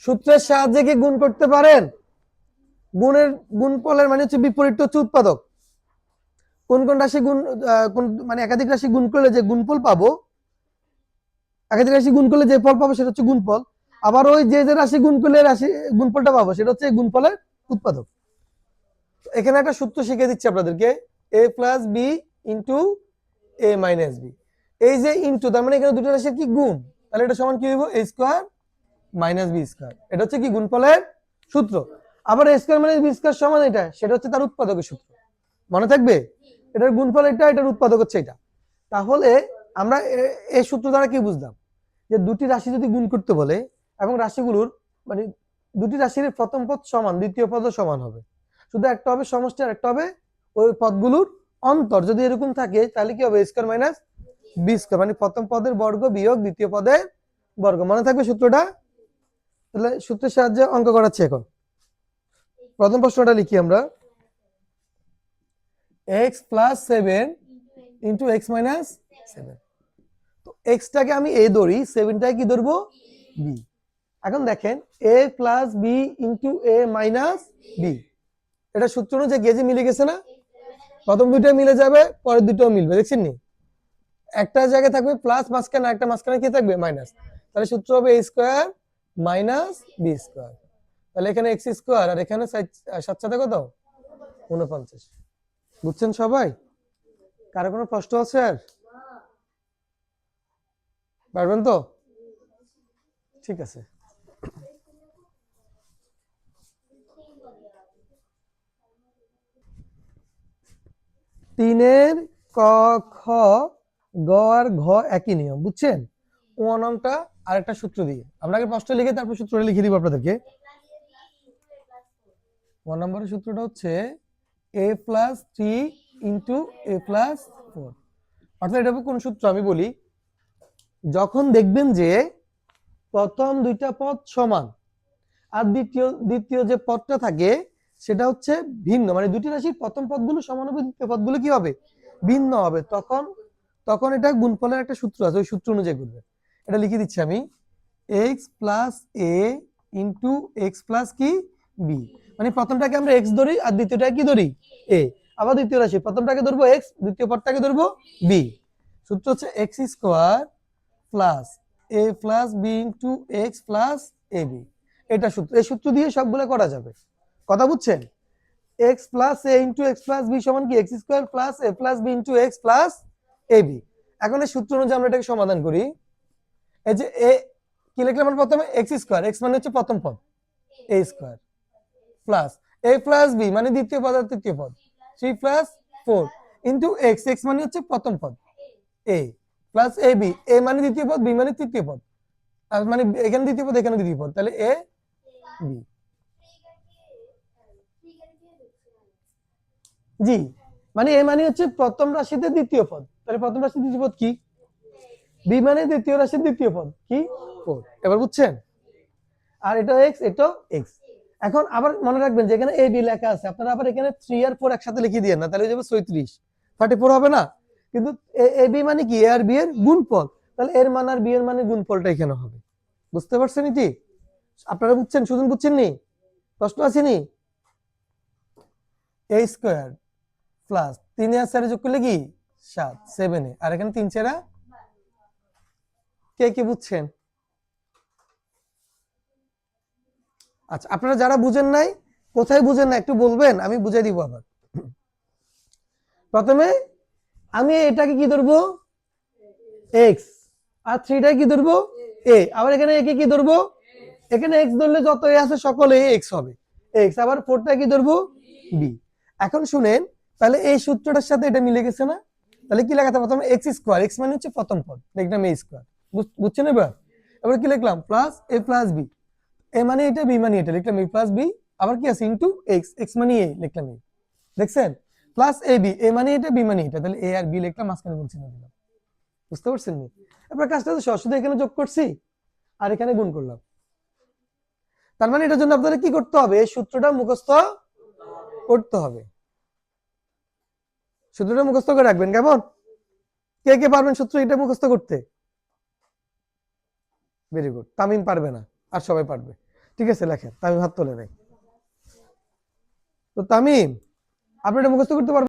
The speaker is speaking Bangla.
সূত্রের সাহায্যে কি গুণ করতে পারেন? গুণের গুণফলের মানে হচ্ছে বিপরীত হচ্ছে উৎপাদক। কোন কোন রাশি গুণ কোন মানে একাধিক রাশি গুণ করলে যে গুণফল পাবো, একাধিক রাশি গুণ করলে যে ফল পাবো সেটা হচ্ছে গুণফল। আবার ওই যে যে রাশি গুণ করলে রাশি গুণফলটা পাবো সেটা হচ্ছে গুণফলের উৎপাদক। এখানে একটা সূত্র শিখিয়ে দিচ্ছি আপনাদেরকে, a plus B into a minus B. এই যে ইন্টু, তার মানে এখানে দুটো রাশির কি গুণ, তাহলে এটা সমান কি হইব? a square minus B square. এটা হচ্ছে কি গুণফলের সূত্র। আবার a square minus B square সমান এটা, সেটা হচ্ছে তার উৎপাদকের সূত্র। মনে থাকবে? এটার গুণফল এটা, এটার উৎপাদক হচ্ছে এটা। তাহলে আমরা এই সূত্র দ্বারা কি বুঝলাম? যে দুটি রাশি যদি গুণ করতে বলে এবং রাশিগুলোর মানে দুটি রাশির প্রথম পদ সমান, দ্বিতীয় পদও সমান হবে, শুধু একটা হবে সমষ্টি আর একটা হবে ওই পদগুলোর অন্তর। যদি এরকম থাকে তাহলে কি হবে? স্কয়ার মাইনাস বি স্কয়ার, মানে প্রথম পদের বর্গ বিয়োগ দ্বিতীয় পদের বর্গ। মনে থাকবে সূত্রটা? তাহলে সূত্রের সাহায্যে অঙ্ক করাচ্ছি এখন। প্রথম প্রশ্নটা লিখি আমরা, x plus 7 into x minus 7। তো এক্সটাকে আমি এ ধরি, 7টাকে কি ধরবো? বি। এখন দেখেন a plus B into A minus B, এটা সূত্র অনুযায়ী গেজে মিলে গেছে না? প্রথম দুইটা মিলে যাবে, পরের দুটোও মিলবে, দেখছেন নি? একটা জায়গায় থাকবে প্লাস, মাঝখানে একটা, মাঝখানে কি থাকবে? মাইনাস। তাহলে সূত্র হবে a square minus B square. তাহলে এখানে এক্স স্কয়ার আর এখানে 7 সাথে কত? 49। বুঝছেন সবাই? কারো কোনো প্রশ্ন আছে আর? পারবেন তো? ঠিক আছে। তিনের ক খ গ আর ঘ একই নিয়ম, বুঝছেন? ও নামটা আরেকটা সূত্র দিয়ে আমরা আগে প্রশ্ন লিখে তারপর সূত্রটা লিখে দিব আপনাদেরকে। 1 নম্বরের সূত্রটা হচ্ছে a plus 3 into a plus 4। অর্থাৎ এটা কোন সূত্র আমি বলি, যখন দেখবেন যে প্রথম দুইটা পদ সমান আর দ্বিতীয় যে পদটা থাকে সেটা হচ্ছে ভিন্ন, মানে দুটি রাশির প্রথম পদগুলো সমান হবে, দ্বিতীয় পদগুলো কি হবে? ভিন্ন হবে, তখন তখন এটা গুণফলের একটা সূত্র আছে, ওই সূত্র অনুযায়ী করবে। এটা লিখে দিচ্ছি আমি, x plus a into x plus কি বি। মানে প্রথমটাকে আমরা x ধরি আর দ্বিতীয়টাকে কি ধরি? a। আবার দ্বিতীয় রাশি প্রথমটাকে ধরবো x, দ্বিতীয় পদটাকে ধরবো b। সূত্র হচ্ছে x square plus a plus B into x plus A B. এটা সূত্র, এই সূত্র দিয়ে সবগুলো করা যাবে। কথা বুঝছেন? x plus a into x plus B সমান কি? X square plus a plus B into x plus A B. এখন এই সূত্র অনুযায়ী আমরা এটাকে সমাধান করি। এই যে a কি লিখলাম আমরা প্রথমে? এক্স স্কয়ার, এক্স মানে হচ্ছে প্রথম পদ, a square plus a plus B মানে দ্বিতীয় পদ আর তৃতীয় পদ, 3 প্লাস 4 ইন্টু এক্স, এক্স মানে হচ্ছে প্রথম পদ a plus A B, a মানে দ্বিতীয় পদ, বি মানে তৃতীয় পদ, আর মানে এখানে দ্বিতীয় পদ এখানে দ্বিতীয় পদ, তাহলে a বি। জি, মানে এ মানে হচ্ছে প্রথম রাশিতে দ্বিতীয় পদ, তাহলে প্রথম রাশির দ্বিতীয় পদ কি? বি মানে দ্বিতীয় রাশির দ্বিতীয় পদ কি? 4। এবার বুঝছেন? আর এটা এক্স, এটা এক্স। এখন আবার মনে রাখবেন যে এখানে এ বি লেখা আছে, আপনারা আবার এখানে 3 আর 4 একসাথে লিখে দিয়েন না, তাহলে হয়ে যাবে 36, 34 হবে না? কিন্তু এ বি মানে কি? এ আর বি এর গুণফল, তাহলে এর মান আর বি এর মানে গুণফলটা এখানে হবে। বুঝতে পারছেন কি? আপনারা বুঝছেন? শুধু বুঝছেন নি? প্রশ্ন আসেনি? a স্কয়ার প্লাস 3 আর 4 যোগ করলে কি? 7, 7 এ, আর এখানে 3 4 কে কি বুঝছেন? আচ্ছা, আপনারা যারা বুঝেন নাই, কোথায় বুঝেন না একটু বলবেন, আমি বুঝাই দিব আবার। প্রথমে আমি এটাকে কি ধরবো? এক্স, আর 3টাকে কি ধরবো? এ। আবার এখানে একে কি ধরবো? এখানে এক্স ধরলে যত এ আছে সকলে এক্স হবে, এক্স। আবার 4টা কি ধরবো? বি। এখন শুনেন, তাহলে এই সূত্রটার সাথে এটা মিলে গেছে না? তাহলে কি লেখাতে? প্রথমে এক্স স্কয়ার, এক্স মানে হচ্ছে প্রথম পদ, লিখলাম এ স্কয়ার। বুঝছেন? এবার এবার কি লিখলাম? প্লাস এ প্লাস বি, এ মানে এটা, বি মানে এটা, লিখলাম এ প্লাস বি। আবার কি আছে? ইনটু এক্স, এক্স মানে এ, লিখলাম এ। দেখছেন? প্লাস এ বি, এ মানে এটা, বি মানে এটা, তাহলে এ আর বি লিখলাম, মাঝখানে গুণ চিহ্ন দিলাম। বুঝতে পারছেন? এবার কাজটা তো সহজ, শুধু এখানে যোগ করছি আর এখানে গুণ করলাম। তার মানে এটার জন্য আপনাদের কি করতে হবে? এই সূত্রটা মুখস্থ করতে হবে। সূত্রটা মুখস্থ করে রাখবেন, কেমন? কে কে পারবেন সূত্র এটা মুখস্থ করতে? Very good. তামিম পারবে না, আর সবাই পারবে। ঠিক আছে, লেখেন। তামিম হাত তোলে নাই। তো তামিম, আপনি এটা মুখস্থ করতে পারবেন?